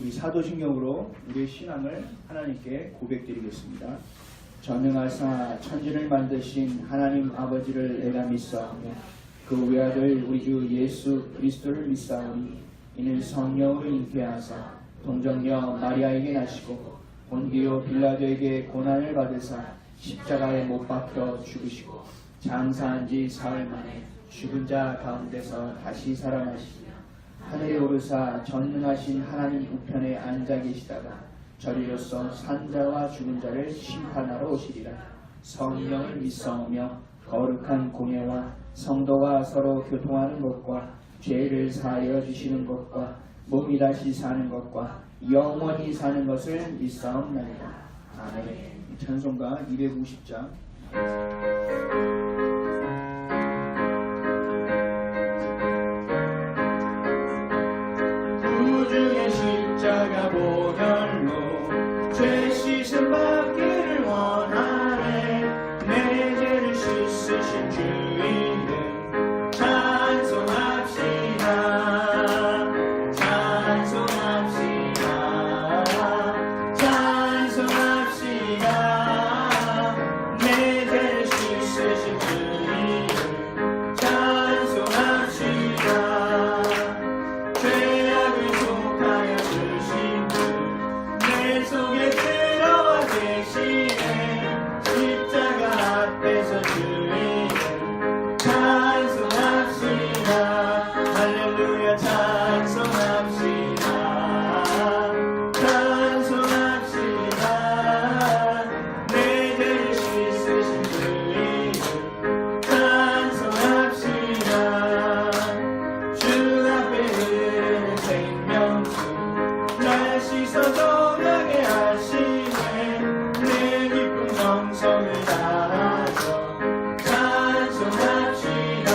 우리 사도신경으로 우리의 신앙을 하나님께 고백드리겠습니다. 전능하사 천지를 만드신 하나님 아버지를 내가 믿사오며 그 외아들 우리 주 예수 그리스도를 믿사오니 이는 성령으로 잉태하사 동정녀 마리아에게 나시고 본디오 빌라도에게 고난을 받으사 십자가에 못 박혀 죽으시고 장사한 지 사흘 만에 죽은 자 가운데서 다시 살아나시며 하늘에 오르사 전능하신 하나님 우편에 앉아 계시다가 저리로서 산자와 죽은 자를 심판하러 오시리라. 성령을 믿사오며 거룩한 공예와 성도와 서로 교통하는 것과 죄를 사하여 주시는 것과 몸이 다시 사는 것과 영원히 사는 것을 믿사옵나이다. 아멘. 찬송가 250장. 구주의 십자가 보혈로 죄 씻음 받기를 원하네. 내 죄를 씻으신 주이름 찬송합시다. 찬송합시다. 찬송합시다. 내 죄를 씻으신 주이름 찬송합시다. 죄악을 속하여 주신 분 내 속에 들어와 계시네. 십자가 앞에서 주의 찬송합시다. 할렐루야 찬송합시다. 찬송합시다. 내 죄를 씻으신 주의 찬송합시다. 주 앞에 흐르는 생명수 날 씻어 정하게 하시네. 내 기쁨 정성을 다하여 찬송합시다.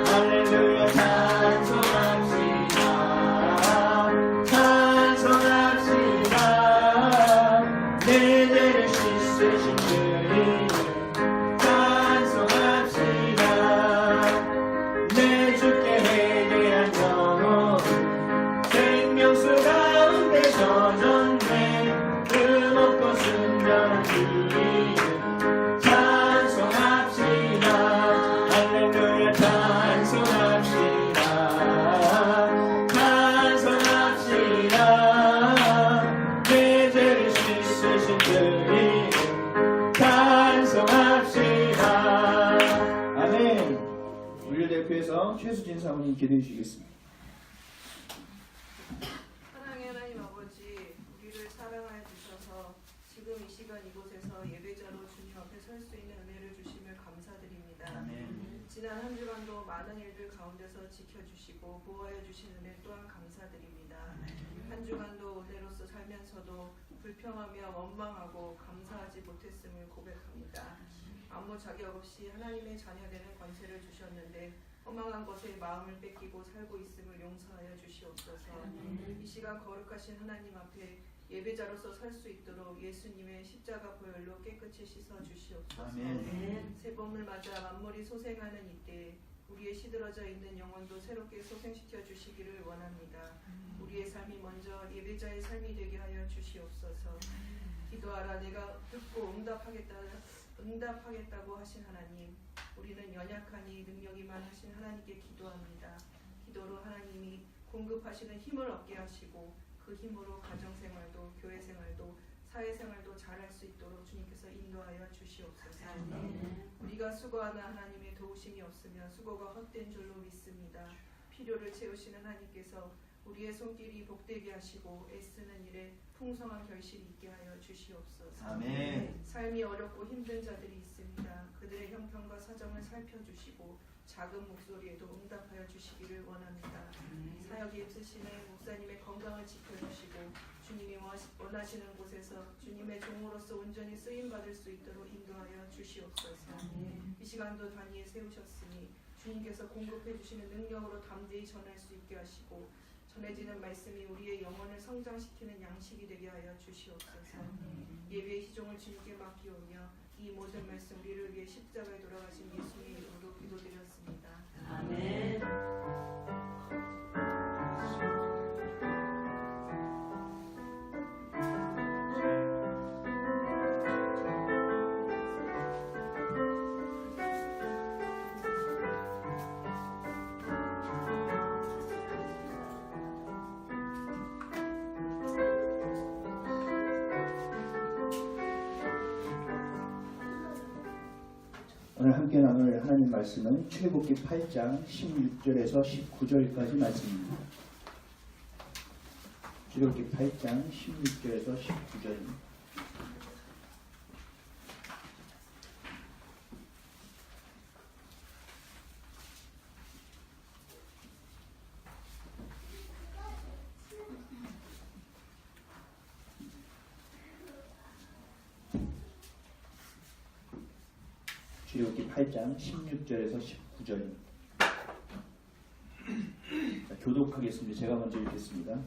할렐루야 찬송합시다. 찬송합시다. 내 죄를 씻으신 주님 찬송합시다. 내 주께 회개한 영혼 생명수 가운데 젖었네. 흠없고 순전한 주님 찬송합시다. 할렐루야 찬송합시다. 찬송합시다. 내 죄를 씻으신 주님 찬송합시다. 아멘. 우리를 대표해서 최수진 사모님 기도해 주시겠습니다. 사랑의 하나님 아버지, 우리를 사랑하여 주셔서 지금 이 시간 이곳에서 예배자로 주님 앞에 설 수 있는 은혜를 주심을 감사드립니다. 아멘. 지난 한 주간도 많은 일들 가운데서 지켜주시고 보호하여 주신 은혜 또한 감사드립니다. 한 주간도 은혜로서 살면서도 불평하며 원망하고 감사하지 못했음을 고백합니다. 아무 자격 없이 하나님의 자녀되는 권세를 주셨는데 허망한 것에 마음을 뺏기고 살고 있음을 용서하여 주시옵소서. 이 시간 거룩하신 하나님 앞에 예배자로서 설 수 있도록 예수님의 십자가 보혈로 깨끗이 씻어 주시옵소서. 아멘. 새봄을 맞아 만물이 소생하는 이때 우리의 시들어져 있는 영혼도 새롭게 소생시켜 주시기를 원합니다. 우리의 삶이 먼저 예배자의 삶이 되게 하여 주시옵소서. 기도하라 내가 듣고 응답하겠다고 하신 하나님, 우리는 연약하니 능력이 많으신 하나님께 기도합니다. 기도로 하나님이 공급하시는 힘을 얻게 하시고 그 힘으로 가정생활도 교회생활도 사회생활도 잘할 수 있도록 주님께서 인도하여 주시옵소서. 우리가 수고하나 하나님의 도우심이 없으면 수고가 헛된 줄로 믿습니다. 필요를 채우시는 하나님께서 우리의 손길이 복되게 하시고 애쓰는 일에 풍성한 결실이 있게 하여 주시옵소서. 아멘. 삶이 어렵고 힘든 자들이 있습니다. 그들의 형편과 사정을 살펴주시고 작은 목소리에도 응답하여 주시기를 원합니다. 사역에 있으시는 목사님의 건강을 지켜주시고 주님이 원하시는 곳에서 주님의 종으로서 온전히 쓰임받을 수 있도록 인도하여 주시옵소서. 이 시간도 단위에 세우셨으니 주님께서 공급해 주시는 능력으로 담대히 전할 수 있게 하시고 전해지는 말씀이 우리의 영혼을 성장시키는 양식이 되게 하여 주시옵소서. 예배의 시종을 주님께 맡기오며 이 모든 말씀 우리를 위해 십자가에 돌아가신 예수님의 이름으로 기도드렸습니다. 아멘. 오늘 함께 나눌 하나님 말씀은 출애굽기 8장 16절에서 19절까지 말씀입니다. 출애굽기 8장 16절에서 19절입니다. 출애굽기 8장 16절에서 19절입니다. 교독하겠습니다. 제가 먼저 읽겠습니다.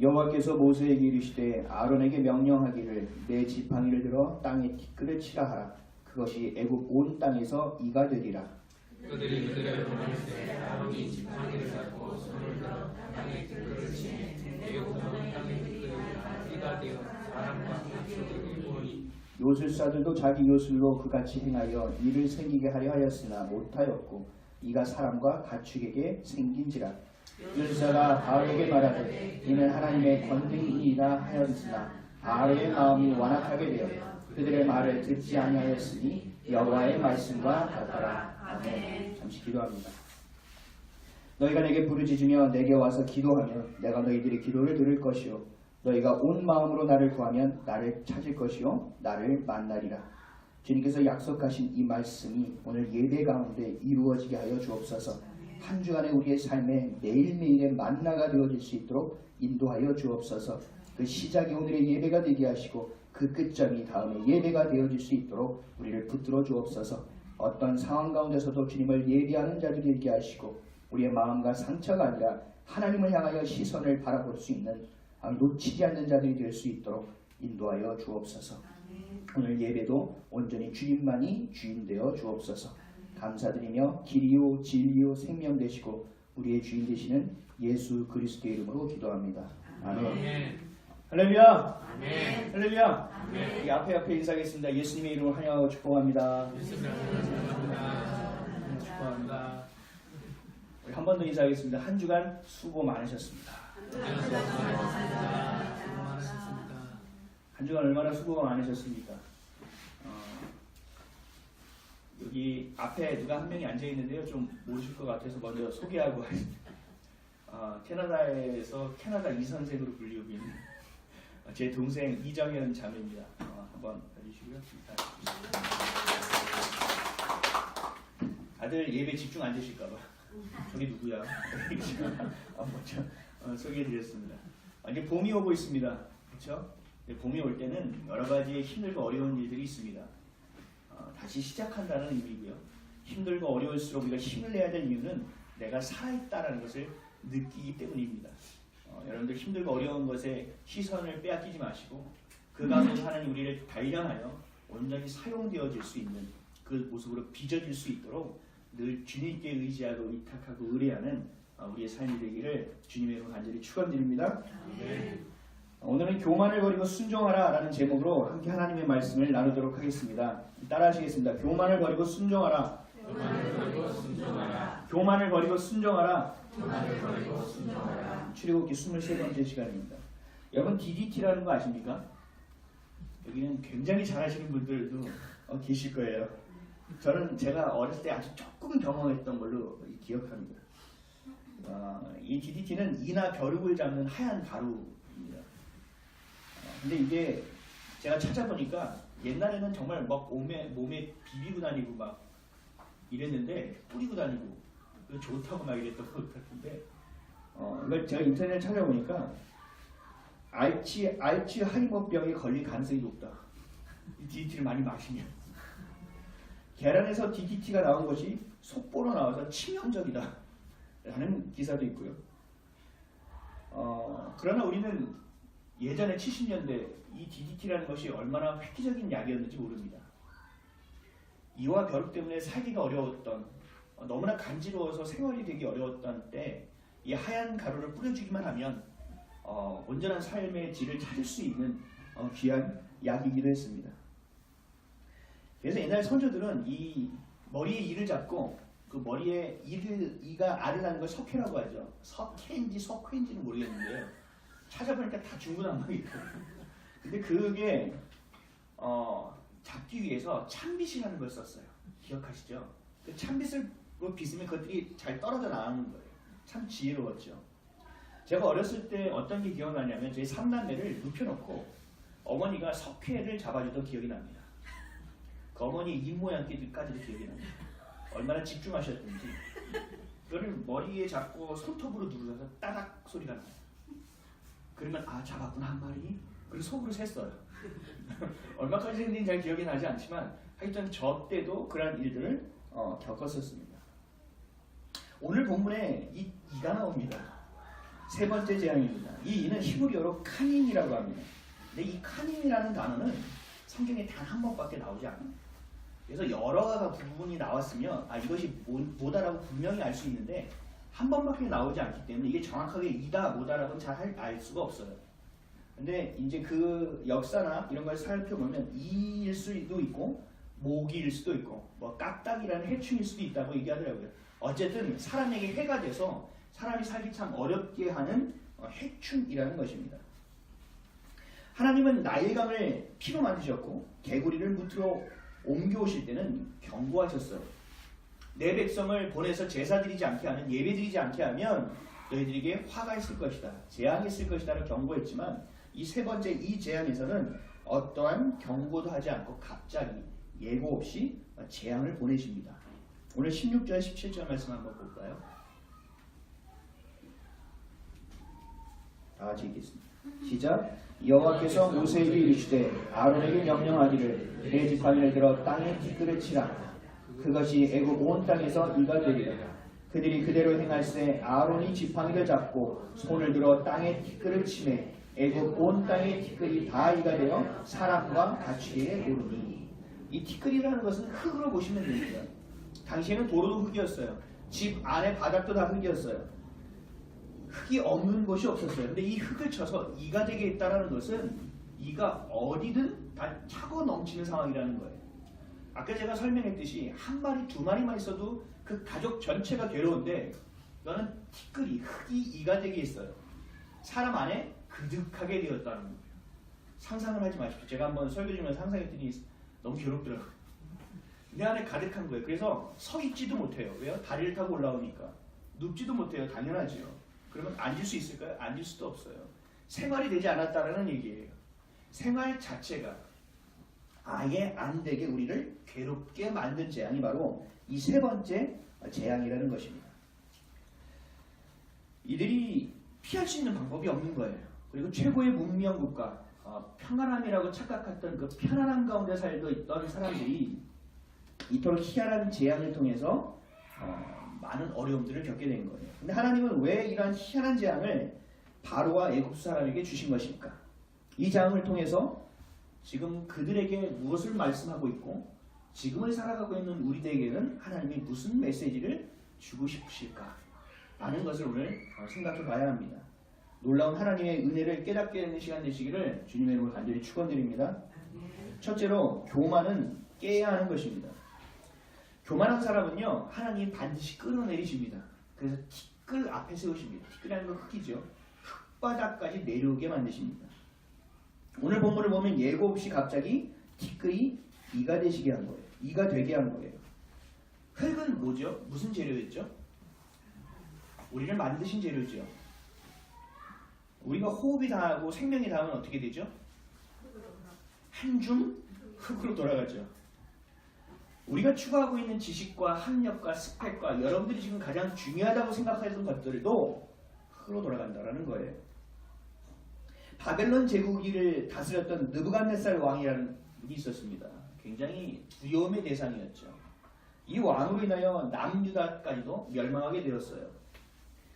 여호와께서 모세에게 이르시되 아론에게 명령하기를 내 지팡이를 들어 땅에 티끌을 치라 하라. 그것이 애굽 온 땅에서 이가 되리라. 그들이 그들의 보내세 아론이 지팡이를 잡고 손을 들어 땅에 티끌을 치니 애굽 온 땅의 티끌이 이가 되어 사람과 가축에게 보니 요술사들도 자기 요술로 그같이 행하여 이를 생기게 하려 하였으나 못하였고 이가 사람과 가축에게 생긴지라. 요술사가 바알에게 말하되 이는 하나님의 권능이니이다 하였으나 바알의 마음이 완악하게 되어 그들의 말을 듣지 아니하였으니 여호와의 말씀과 같더라. 아멘. 잠시 기도합니다. 너희가 내게 부르짖으며 내게 와서 기도하면 내가 너희들의 기도를 들을 것이요 너희가 온 마음으로 나를 구하면 나를 찾을 것이요 나를 만나리라. 주님께서 약속하신 이 말씀이 오늘 예배 가운데 이루어지게 하여 주옵소서. 한 주간의 우리의 삶에 매일매일의 만나가 되어질 수 있도록 인도하여 주옵소서. 그 시작이 오늘의 예배가 되게 하시고 그 끝점이 다음에 예배가 되어질 수 있도록 우리를 붙들어 주옵소서. 어떤 상황 가운데서도 주님을 예배하는 자들이 되게 하시고 우리의 마음과 상처가 아니라 하나님을 향하여 시선을 바라볼 수 있는 놓치지 않는 자들이 될 수 있도록 인도하여 주옵소서. 오늘 예배도 온전히 주님만이 주인 되어 주옵소서. 감사드리며 길이요 진리요 생명 되시고 우리의 주인 되시는 예수 그리스도의 이름으로 기도합니다. 아멘. 할렐루야. 아멘. 할렐루야. 아멘. 이 앞에 인사하겠습니다. 예수님의 이름으로 환영하고 축복합니다. 축복합니다. 우리 한 번 더 인사하겠습니다. 한 주간 수고 많으셨습니다. 한 주간 얼마나 수고가 많으셨습니까? 여기 앞에 누가 한 명이 앉아 있는데요, 좀 모르실 것 같아서 먼저 소개하고 캐나다에서 캐나다 이선생으로 불리고 있는 제 동생 이정현 자매입니다. 한번 봐주시고요. 다들 예배 집중 안 되실까봐 저기 누구야? 먼저 소개해드렸습니다. 이제 봄이 오고 있습니다. 그렇죠? 봄이 올 때는 여러 가지 힘들고 어려운 일들이 있습니다. 다시 시작한다는 의미고요. 힘들고 어려울수록 우리가 힘을 내야 될 이유는 내가 살아있다는 것을 느끼기 때문입니다. 여러분들 힘들고 어려운 것에 시선을 빼앗기지 마시고 그 가운데서 하나님 우리를 단련하여 온전히 사용되어질 수 있는 그 모습으로 빚어질 수 있도록 늘 주님께 의지하고 의탁하고 의뢰하는 우리의 삶이 되기를 주님의 이름으로 간절히 축원드립니다. 오늘은 교만을 버리고 순종하라 라는 제목으로 함께 하나님의 말씀을 나누도록 하겠습니다. 따라 하시겠습니다. 교만을 버리고 순종하라. 교만을 버리고 순종하라. 출애굽기 23번째 시간입니다. 여러분 DDT라는 거 아십니까? 여기는 굉장히 잘하시는 분들도 계실 거예요. 저는 제가 어렸을 때 아주 조금 경험했던 걸로 기억합니다. 이 DDT는 이나 벼룩을 잡는 하얀 가루입니다. 근데 이게 제가 찾아보니까 옛날에는 정말 막 몸에 비비고 다니고 막 이랬는데 뿌리고 다니고 좋다고 막 이랬던 것 같은데 이걸 제가 인터넷에 찾아보니까 알츠하이머병에 걸릴 가능성이 높다. 이 DDT를 많이 마시면 계란에서 DDT가 나온 것이 속보로 나와서 치명적이다 라는 기사도 있고요. 그러나 우리는 예전에 70년대 이 DDT라는 것이 얼마나 획기적인 약이었는지 모릅니다. 이와 벼룩 때문에 살기가 어려웠던 너무나 간지러워서 생활이 되기 어려웠던 때 이 하얀 가루를 뿌려주기만 하면 온전한 삶의 질을 찾을 수 있는 귀한 약이기도 했습니다. 그래서 옛날 선조들은 이 머리에 이를 잡고 그 머리에 이가 알을 낳는 걸 석회라고 하죠. 석회인지 석회인지는 모르겠는데요. 찾아보니까 다 중구난방이더라고요. 근데 그게 잡기 위해서 참빗이라는 걸 썼어요. 기억하시죠? 그 찬빛으로 빗으면 그것들이 잘 떨어져 나가는 거예요. 참 지혜로웠죠. 제가 어렸을 때 어떤 게 기억나냐면 저희 삼남매를 눕혀놓고 어머니가 석회를 잡아주던 기억이 납니다. 그 어머니 입모양까지도 기억이 납니다. 얼마나 집중하셨든지 그거를 머리에 잡고 손톱으로 누르셔서 따닥 소리가 나요. 그러면 아 잡았구나 한 마리. 그리고 속으로 셌어요. 얼마까지 했는지 잘 기억이 나지 않지만 하여튼 저 때도 그런 일들을 겪었었습니다. 오늘 본문에 이가 나옵니다. 세 번째 재앙입니다. 이 이는 히브리어로 카님이라고 합니다. 근데 이 카님이라는 단어는 성경에 단 한 번밖에 나오지 않아요. 그래서 여러 부분이 나왔으면 이것이 뭐다라고 분명히 알 수 있는데 한 번밖에 나오지 않기 때문에 이게 정확하게 이다 뭐다라고는 잘 알 수가 없어요. 근데 이제 그 역사나 이런 걸 살펴보면 이일 수도 있고 모기일 수도 있고 뭐 까딱이라는 해충일 수도 있다고 얘기하더라고요. 어쨌든 사람에게 해가 돼서 사람이 살기 참 어렵게 하는 해충이라는 것입니다. 하나님은 나일강을 피로 만드셨고 개구리를 무트로 옮겨오실 때는 경고하셨어요. 내 백성을 보내서 제사 드리지 않게 하면 예배 드리지 않게 하면 너희들에게 화가 있을 것이다. 재앙이 있을 것이다라고 경고했지만 이 세 번째 이 재앙에서는 어떠한 경고도 하지 않고 갑자기 예고 없이 재앙을 보내십니다. 오늘 16절 17절 말씀 한번 볼까요? 다 같이 읽겠습니다. 시작. 여호와께서 모세에게 이르시되 아론에게 명령하기를 내 지팡이를 들어 땅에 티끌을 치라. 그것이 애굽 온 땅에서 이가 되리라. 그들이 그대로 행할세 아론이 지팡이를 잡고 손을 들어 땅에 티끌을 치매 애굽 온 땅의 티끌이 다 이가 되어 사람과 가축에 오르니. 이 티끌이라는 것은 흙으로 보시면 됩니다. 당시에는 도로도 흙이었어요. 집 안에 바닥도 다 흙이었어요. 흙이 없는 곳이 없었어요. 근데 이 흙을 쳐서 이가 되게 했다는 것은 이가 어디든 다 차고 넘치는 상황이라는 거예요. 아까 제가 설명했듯이 한 마리 두 마리만 있어도 그 가족 전체가 괴로운데 너는 티끌이 흙이 이가 되게 했어요. 사람 안에 그득하게 되었다는 거예요. 상상을 하지 마십시오. 제가 한번 설교 중에 상상했더니 너무 괴롭더라고요. 내 안에 가득한 거예요. 그래서 서 있지도 못해요. 왜요? 다리를 타고 올라오니까. 눕지도 못해요. 당연하지요. 그러면 앉을 수 있을까요? 앉을 수도 없어요. 생활이 되지 않았다라는 얘기예요. 생활 자체가 아예 안 되게 우리를 괴롭게 만든 재앙이 바로 이 세 번째 재앙이라는 것입니다. 이들이 피할 수 있는 방법이 없는 거예요. 그리고 최고의 문명 국가, 평안함이라고 착각했던 그 편안함 가운데 살고 있던 사람들이 이토록 희한한 재앙을 통해서 많은 어려움들을 겪게 된 거예요. 근데 하나님은 왜 이러한 희한한 재앙을 바로와 애굽 사람에게 주신 것일까? 이 재앙을 통해서 지금 그들에게 무엇을 말씀하고 있고 지금을 살아가고 있는 우리들에게는 하나님이 무슨 메시지를 주고 싶으실까? 라는 것을 오늘 생각해 봐야 합니다. 놀라운 하나님의 은혜를 깨닫게 되는 시간 되시기를 주님의 이름으로 간절히 축원드립니다. 첫째로 교만은 깨야 하는 것입니다. 교만한 사람은요 하나님이 반드시 끌어내리십니다. 그래서 티끌 앞에 세우십니다. 티끌이라는 건 흙이죠. 흙바닥까지 내려오게 만드십니다. 오늘 본문을 보면 예고 없이 갑자기 티끌이 이가 되시게 한 거예요. 이가 되게 한 거예요. 흙은 뭐죠? 무슨 재료였죠? 우리를 만드신 재료죠. 우리가 호흡이 닿고 생명이 닿으면 어떻게 되죠? 한 줌 흙으로 돌아가죠. 우리가 추구하고 있는 지식과 학력과 스펙과 여러분들이 지금 가장 중요하다고 생각하는 것들도 흙으로 돌아간다는 거예요. 바벨론 제국을 다스렸던 느부갓네살 왕이라는 분이 있었습니다. 굉장히 두려움의 대상이었죠. 이 왕으로 인하여 남유다까지도 멸망하게 되었어요.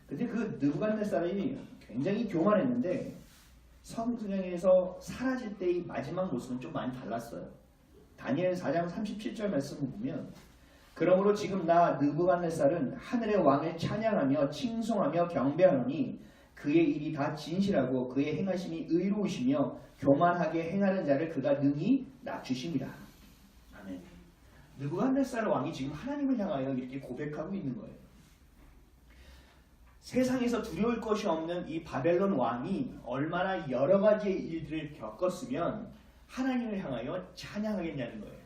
근데 그 느부갓네살이 굉장히 교만했는데 성경에서 사라질 때의 마지막 모습은 좀 많이 달랐어요. 다니엘 4장 37절 말씀을 보면 그러므로 지금 나 느부갓네살은 하늘의 왕을 찬양하며 칭송하며 경배하노니 그의 일이 다 진실하고 그의 행하심이 의로우시며 교만하게 행하는 자를 그가 능히 낮추심이라. 아멘. 느부갓네살 왕이 지금 하나님을 향하여 이렇게 고백하고 있는 거예요. 세상에서 두려울 것이 없는 이 바벨론 왕이 얼마나 여러 가지의 일들을 겪었으면 하나님을 향하여 찬양하겠냐는 거예요.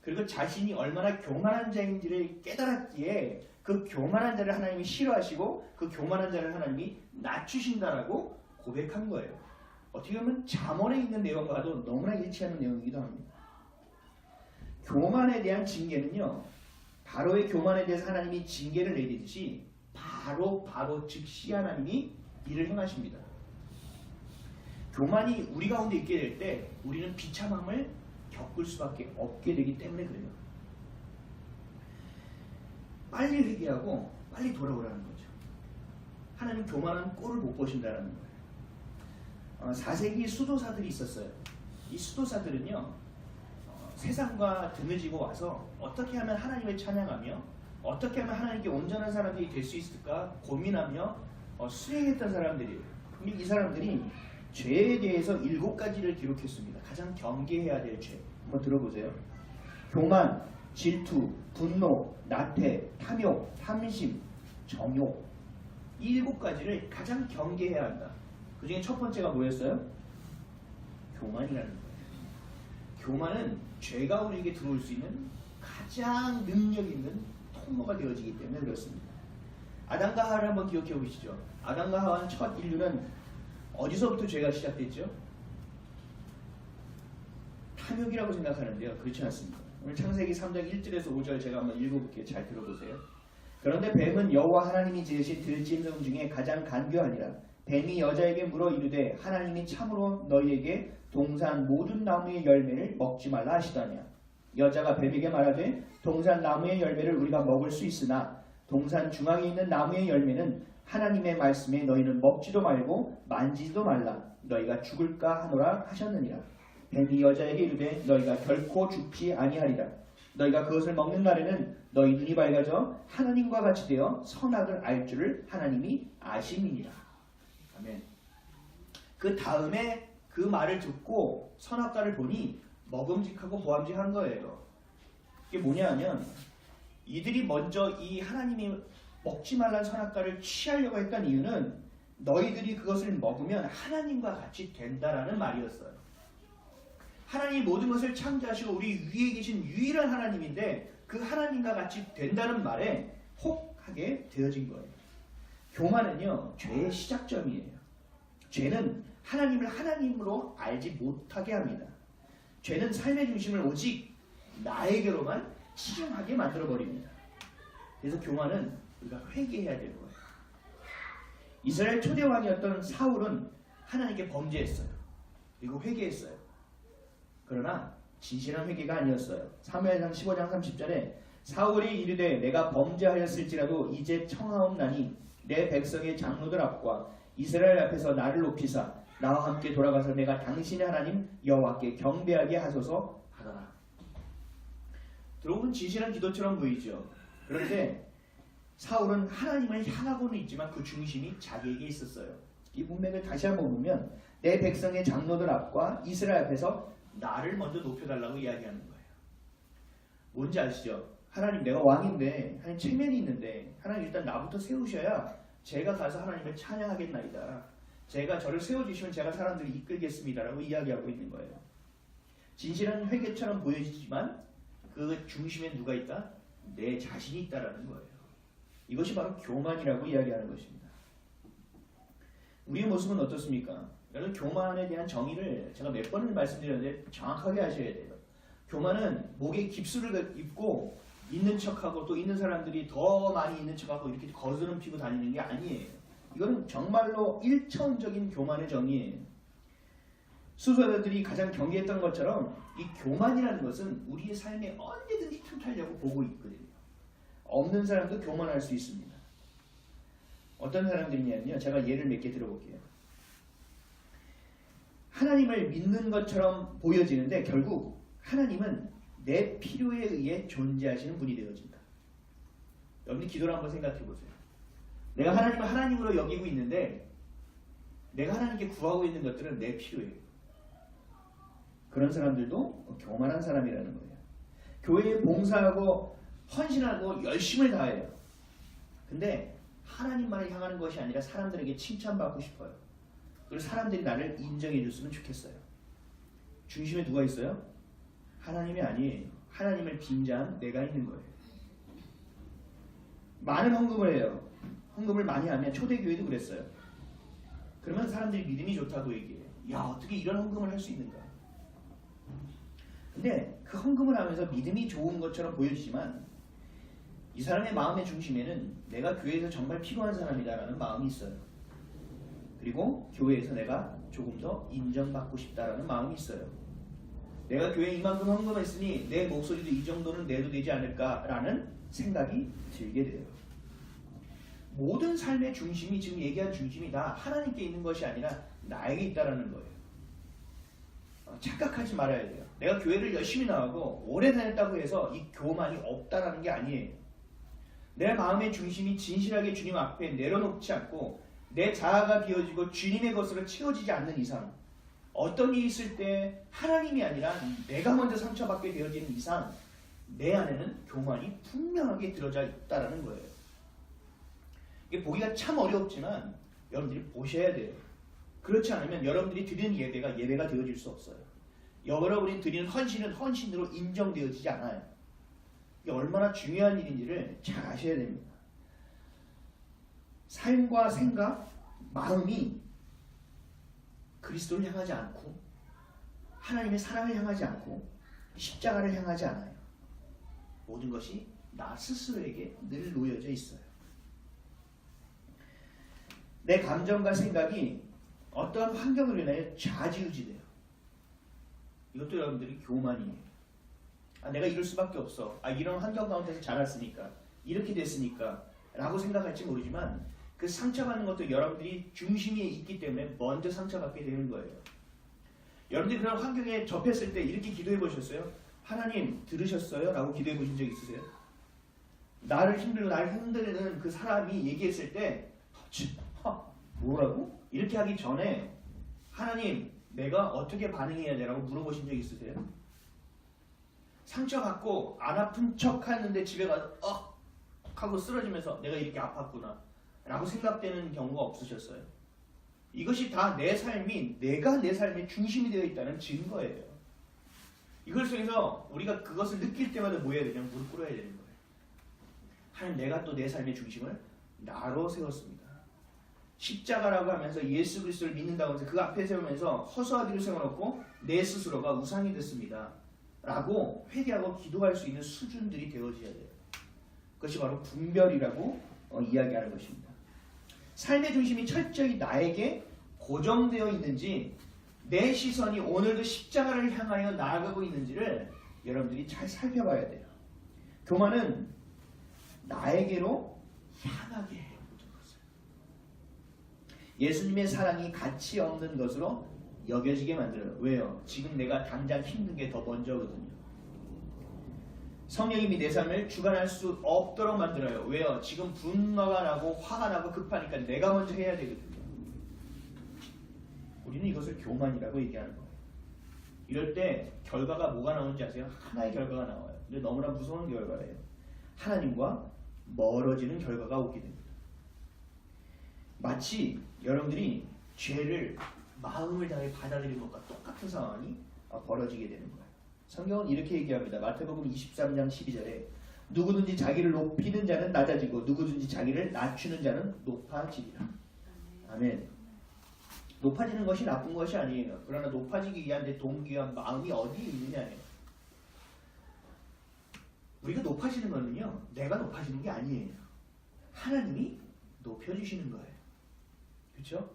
그리고 자신이 얼마나 교만한 자인지를 깨달았기에 그 교만한 자를 하나님이 싫어하시고 그 교만한 자를 하나님이 낮추신다라고 고백한 거예요. 어떻게 보면 잠언에 있는 내용과도 너무나 일치하는 내용이기도 합니다. 교만에 대한 징계는요, 바로의 교만에 대해서 하나님이 징계를 내리듯이 바로 즉시 하나님이 일을 행하십니다. 교만이 우리 가운데 있게 될 때 우리는 비참함을 겪을 수밖에 없게 되기 때문에 그래요. 빨리 회개하고 빨리 돌아오라는 거죠. 하나님 교만한 꼴을 못 보신다는 거예요. 4세기 수도사들이 있었어요. 이 수도사들은요, 세상과 등을 지고 와서 어떻게 하면 하나님을 찬양하며 어떻게 하면 하나님께 온전한 사람들이 될 수 있을까 고민하며 수행했던 사람들이에요. 근데 이 사람들이 죄에 대해서 7가지를 기록했습니다. 가장 경계해야 될 죄. 한번 들어보세요. 교만, 질투, 분노, 나태, 탐욕, 탐심, 정욕. 이 7가지를 가장 경계해야 한다. 그 중에 첫 번째가 뭐였어요? 교만이라는 거예요. 교만은 죄가 우리에게 들어올 수 있는 가장 능력 있는 통로가 되어지기 때문에 그렇습니다. 아담과 하와를 한번 기억해 보시죠. 아담과 하와는 첫 인류는 어디서부터 죄가 시작됐죠? 탐욕이라고 생각하는데요. 그렇지 않습니다. 오늘 창세기 3장 1절에서 5절 제가 한번 읽어볼게요. 잘 들어보세요. 그런데 뱀은 여호와 하나님이 지으신 들짐승 중에 가장 간교하니라. 뱀이 여자에게 물어 이르되 하나님이 참으로 너희에게 동산 모든 나무의 열매를 먹지 말라 하시더냐. 여자가 뱀에게 말하되 동산 나무의 열매를 우리가 먹을 수 있으나 동산 중앙에 있는 나무의 열매는 하나님의 말씀에 너희는 먹지도 말고 만지지도 말라. 너희가 죽을까 하노라 하셨느니라. 뱀이 여자에게 이르되 너희가 결코 죽지 아니하리라. 너희가 그것을 먹는 날에는 너희 눈이 밝아져 하나님과 같이 되어 선악을 알 줄을 하나님이 아심이니라. 아멘. 그 다음에 그 말을 듣고 선악과를 보니 먹음직하고 보암직한 거예요. 이게 뭐냐 하면 이들이 먼저 이 하나님이 먹지 말란 선악과를 취하려고 했던 이유는 너희들이 그것을 먹으면 하나님과 같이 된다라는 말이었어요. 하나님이 모든 것을 창조하시고 우리 위에 계신 유일한 하나님인데 그 하나님과 같이 된다는 말에 혹하게 되어진 거예요. 교만은요, 죄의 시작점이에요. 죄는 하나님을 하나님으로 알지 못하게 합니다. 죄는 삶의 중심을 오직 나에게로만 치중하게 만들어버립니다. 그래서 교만은 우리가 회개해야 되는 거예요. 이스라엘 초대왕이었던 사울은 하나님께 범죄했어요. 그리고 회개했어요. 그러나 진실한 회개가 아니었어요. 사무엘상 15장 30절에 사울이 이르되 내가 범죄하였을지라도 이제 청하옵나니 내 백성의 장로들 앞과 이스라엘 앞에서 나를 높이사 나와 함께 돌아가서 내가 당신의 하나님 여호와께 경배하게 하소서 하더라. 들어보면 진실한 기도처럼 보이죠. 그런데 사울은 하나님을 향하고는 있지만 그 중심이 자기에게 있었어요. 이 문맥을 다시 한번 보면 내 백성의 장로들 앞과 이스라엘 앞에서 나를 먼저 높여달라고 이야기하는 거예요. 뭔지 아시죠? 하나님 내가 왕인데 하나님 체면이 있는데 하나님 일단 나부터 세우셔야 제가 가서 하나님을 찬양하겠나이다. 제가 저를 세워주시면 제가 사람들을 이끌겠습니다라고 이야기하고 있는 거예요. 진실한 회개처럼 보여지지만 그 중심에 누가 있다? 내 자신이 있다라는 거예요. 이것이 바로 교만이라고 이야기하는 것입니다. 우리의 모습은 어떻습니까? 여러분 교만에 대한 정의를 제가 몇 번을 말씀드렸는데 정확하게 하셔야 돼요. 교만은 목에 깁스를 입고 있는 척하고 또 있는 사람들이 더 많이 있는 척하고 이렇게 거스름 피고 다니는 게 아니에요. 이거는 정말로 1차원적인 교만의 정의예요. 수도사들이 가장 경계했던 것처럼 이 교만이라는 것은 우리의 삶에 언제든지 틈타려고 보고 있거든요. 없는 사람도 교만할 수 있습니다. 어떤 사람들이냐면요. 제가 예를 몇 개 들어볼게요. 하나님을 믿는 것처럼 보여지는데 결국 하나님은 내 필요에 의해 존재하시는 분이 되어진다. 여러분이 기도를 한번 생각해 보세요. 내가 하나님을 하나님으로 여기고 있는데 내가 하나님께 구하고 있는 것들은 내 필요예요. 그런 사람들도 교만한 사람이라는 거예요. 교회에 봉사하고 헌신하고 열심을 다해요. 근데 하나님만을 향하는 것이 아니라 사람들에게 칭찬받고 싶어요. 그리고 사람들이 나를 인정해 줬으면 좋겠어요. 중심에 누가 있어요? 하나님이 아니에요. 하나님을 빙자한 내가 있는 거예요. 많은 헌금을 해요. 헌금을 많이 하면 초대교회도 그랬어요. 그러면 사람들이 믿음이 좋다고 얘기해요. 야, 어떻게 이런 헌금을 할 수 있는가? 근데 그 헌금을 하면서 믿음이 좋은 것처럼 보여지지만 이 사람의 마음의 중심에는 내가 교회에서 정말 필요한 사람이다라는 마음이 있어요. 그리고 교회에서 내가 조금 더 인정받고 싶다라는 마음이 있어요. 내가 교회에 이만큼 헌금했으니 내 목소리도 이 정도는 내도 되지 않을까라는 생각이 들게 돼요. 모든 삶의 중심이, 지금 얘기한 중심이 다 하나님께 있는 것이 아니라 나에게 있다라는 거예요. 착각하지 말아야 돼요. 내가 교회를 열심히 나가고 오래 다녔다고 해서 이 교만이 없다라는 게 아니에요. 내 마음의 중심이 진실하게 주님 앞에 내려놓지 않고 내 자아가 비워지고 주님의 것으로 채워지지 않는 이상, 어떤 일이 있을 때 하나님이 아니라 내가 먼저 상처받게 되어지는 이상 내 안에는 교만이 분명하게 들어져 있다라는 거예요. 이게 보기가 참 어렵지만 여러분들이 보셔야 돼요. 그렇지 않으면 여러분들이 드리는 예배가 되어질 수 없어요. 여러분이 드리는 헌신은 헌신으로 인정되어지지 않아요. 이게 얼마나 중요한 일인지를 잘 아셔야 됩니다. 삶과 생각, 마음이 그리스도를 향하지 않고 하나님의 사랑을 향하지 않고 십자가를 향하지 않아요. 모든 것이 나 스스로에게 늘 놓여져 있어요. 내 감정과 생각이 어떠한 환경으로 인하여 좌지우지돼요. 이것도 여러분들이 교만이에요. 내가 이럴 수밖에 없어. 이런 환경 가운데서 자랐으니까, 이렇게 됐으니까 라고 생각할지 모르지만 그 상처받는 것도 여러분들이 중심에 있기 때문에 먼저 상처받게 되는 거예요. 여러분들이 그런 환경에 접했을 때 이렇게 기도해 보셨어요? 하나님 들으셨어요? 라고 기도해 보신 적 있으세요? 나를 힘들고 나를 흔드는 그 사람이 얘기했을 때 뭐라고? 이렇게 하기 전에 하나님 내가 어떻게 반응해야 되라고 물어보신 적 있으세요? 상처받고 안 아픈 척 하는데 집에 가서 하고 쓰러지면서 내가 이렇게 아팠구나 라고 생각되는 경우가 없으셨어요? 이것이 다 내 삶이, 내가 내 삶의 중심이 되어 있다는 증거예요. 이걸 속에서 우리가 그것을 느낄 때마다 뭐 해야 되냐? 무릎 꿇어야 되는 거예요. 하나님, 내가 또 내 삶의 중심을 나로 세웠습니다. 십자가라고 하면서 예수 그리스도를 믿는다고 하면서 그 앞에 세우면서 허수아비를 세워놓고 내 스스로가 우상이 됐습니다 라고 회개하고 기도할 수 있는 수준들이 되어져야 돼요. 그것이 바로 분별이라고 이야기하는 것입니다. 삶의 중심이 철저히 나에게 고정되어 있는지, 내 시선이 오늘도 십자가를 향하여 나아가고 있는지를 여러분들이 잘 살펴봐야 돼요. 교만은 나에게로 향하게 해요. 예수님의 사랑이 가치 없는 것으로 여겨지게 만들어요. 왜요? 지금 내가 당장 힘든 게 더 먼저거든요. 성령님이 내 삶을 주관할 수 없도록 만들어요. 왜요? 지금 분노가 나고 화가 나고 급하니까 내가 먼저 해야 되거든요. 우리는 이것을 교만이라고 얘기하는 거예요. 이럴 때 결과가 뭐가 나오는지 아세요? 하나의 결과가 나와요. 근데 너무나 무서운 결과예요. 하나님과 멀어지는 결과가 오게 됩니다. 마치 여러분들이 죄를 마음을 다해 받아들이는 것과 똑같은 상황이 벌어지게 되는 거예요. 성경은 이렇게 얘기합니다. 마태복음 23장 12절에 누구든지 자기를 높이는 자는 낮아지고 누구든지 자기를 낮추는 자는 높아지리라. 아멘. 높아지는 것이 나쁜 것이 아니에요. 그러나 높아지기 위한 내 동기와 마음이 어디에 있느냐예요. 우리가 높아지는 거는요, 내가 높아지는 게 아니에요. 하나님이 높여주시는 거예요. 그렇죠?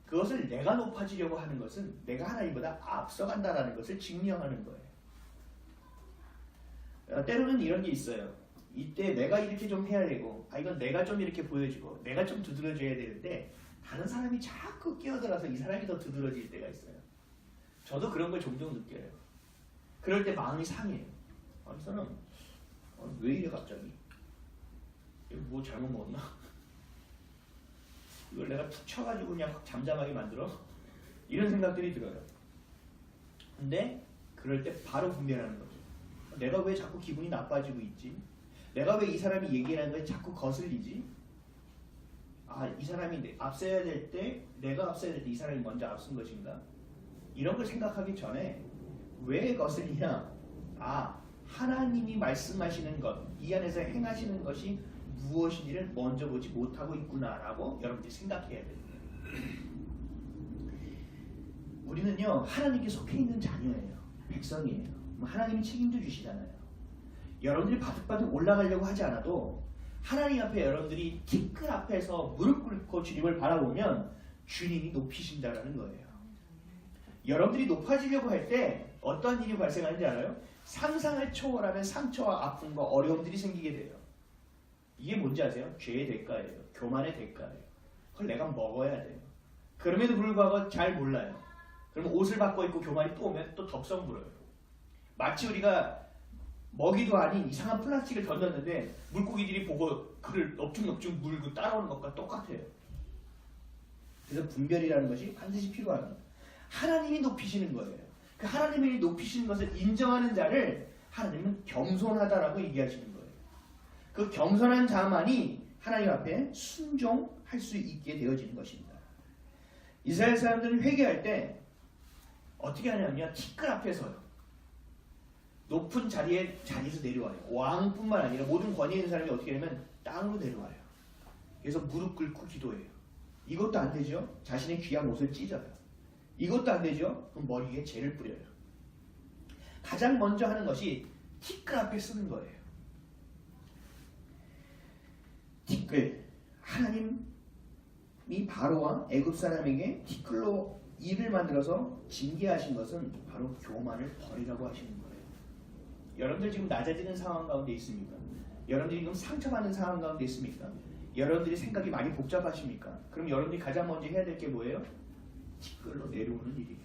그것을 내가 높아지려고 하는 것은 내가 하나님보다 앞서간다라는 것을 증명하는 거예요. 때로는 이런 게 있어요. 이때 내가 이렇게 좀 해야 되고, 이건 내가 좀 이렇게 보여주고, 내가 좀 두드러져야 되는데 다른 사람이 자꾸 끼어들어서 이 사람이 더 두드러질 때가 있어요. 저도 그런 걸 종종 느껴요. 그럴 때 마음이 상해요. 이 사람 왜 이래 갑자기? 뭐 잘못 먹었나? 이걸 내가 툭 쳐가지고 그냥 확 잠잠하게 만들어? 이런 생각들이 들어요. 근데 그럴 때 바로 분별하는 거죠. 내가 왜 자꾸 기분이 나빠지고 있지? 내가 왜 이 사람이 얘기하는 거에 자꾸 거슬리지? 이 사람이 앞서야 될 때, 내가 앞서야 될 때 이 사람이 먼저 앞선 것인가? 이런 걸 생각하기 전에 왜 거슬리냐? 하나님이 말씀하시는 것, 이 안에서 행하시는 것이 무엇인지를 먼저 보지 못하고 있구나라고 여러분들이 생각해야 돼요. 우리는요 하나님께 속해 있는 자녀예요. 백성이에요. 하나님이 책임져 주시잖아요. 여러분들이 바득바득 올라가려고 하지 않아도 하나님 앞에 여러분들이 티끌 앞에서 무릎 꿇고 주님을 바라보면 주님이 높이신다라는 거예요. 여러분들이 높아지려고 할 때 어떤 일이 발생하는지 알아요? 상상을 초월하는 상처와 아픔과 어려움들이 생기게 돼요. 이게 뭔지 아세요? 죄의 대가예요. 교만의 대가예요. 그걸 내가 먹어야 돼요. 그럼에도 불구하고 잘 몰라요. 그러면 옷을 바꿔 입고 교만이 또 오면 또 덥석 물어요. 마치 우리가 먹이도 아닌 이상한 플라스틱을 던졌는데 물고기들이 보고 그를 넙죽넙죽 물고 따라오는 것과 똑같아요. 그래서 분별이라는 것이 반드시 필요합니다. 하나님이 높이시는 거예요. 그 하나님이 높이시는 것을 인정하는 자를 하나님은 겸손하다라고 얘기하시는 거예요. 그 겸손한 자만이 하나님 앞에 순종할 수 있게 되어지는 것입니다. 이스라엘 사람들은 회개할 때 어떻게 하냐면요. 티끌 앞에서요. 높은 자리에서 내려와요. 왕뿐만 아니라 모든 권위 있는 사람이 어떻게 하냐면 땅으로 내려와요. 그래서 무릎 꿇고 기도해요. 이것도 안 되죠. 자신의 귀한 옷을 찢어요. 이것도 안 되죠. 그럼 머리 위에 재를 뿌려요. 가장 먼저 하는 것이 티끌 앞에 쓰는 거예요. 티끌. 하나님이 바로와 애굽 사람에게 티끌로 일을 만들어서 징계하신 것은 바로 교만을 버리라고 하시는 거예요. 여러분들 지금 낮아지는 상황 가운데 있습니까? 여러분들이 지금 상처받는 상황 가운데 있습니까? 여러분들이 생각이 많이 복잡하십니까? 그럼 여러분들이 가장 먼저 해야 될 게 뭐예요? 티끌로 내려오는 일이에요.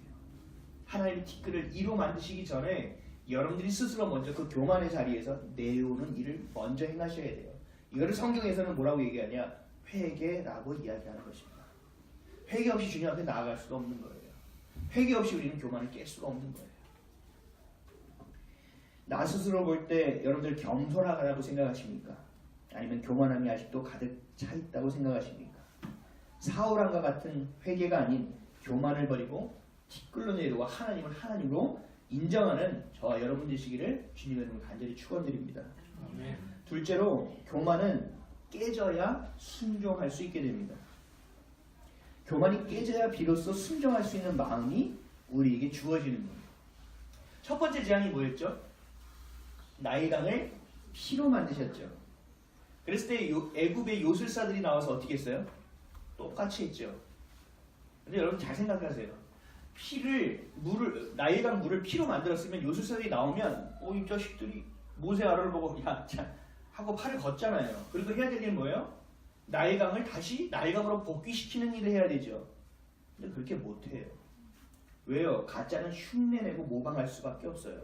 하나님이 티끌을 이로 만드시기 전에 여러분들이 스스로 먼저 그 교만의 자리에서 내려오는 일을 먼저 행하셔야 돼요. 이거를 성경에서는 뭐라고 얘기하냐? 회개라고 이야기하는 것입니다. 회개 없이 주님 앞에 나아갈 수가 없는 거예요. 회개 없이 우리는 교만을 깰 수가 없는 거예요. 나 스스로 볼 때 여러분들 겸손하다고 생각하십니까? 아니면 교만함이 아직도 가득 차 있다고 생각하십니까? 사울왕과 같은 회개가 아닌 교만을 버리고 티끌로 내려와 하나님을 하나님으로 인정하는 저와 여러분 되시기를 주님의 이름으로 간절히 축원드립니다. 아멘. 둘째로 교만은 깨져야 순종할 수 있게 됩니다. 교만이 깨져야 비로소 순종할 수 있는 마음이 우리에게 주어지는 겁니다. 첫 번째 재앙이 뭐였죠? 나일강을 피로 만드셨죠. 그랬을 때 애굽의 요술사들이 나와서 어떻게 했어요? 똑같이 했죠. 근데 여러분 잘 생각하세요. 나일강 물을 피로 만들었으면 요술사들이 나오면 이 자식들이 모세 아론을 보고 야, 자 하고 팔을 걷잖아요. 그리고 해야 될 일은 뭐예요? 나일강을 다시 나일강으로 복귀시키는 일을 해야 되죠. 근데 그렇게 못해요. 왜요? 가짜는 흉내내고 모방할 수밖에 없어요.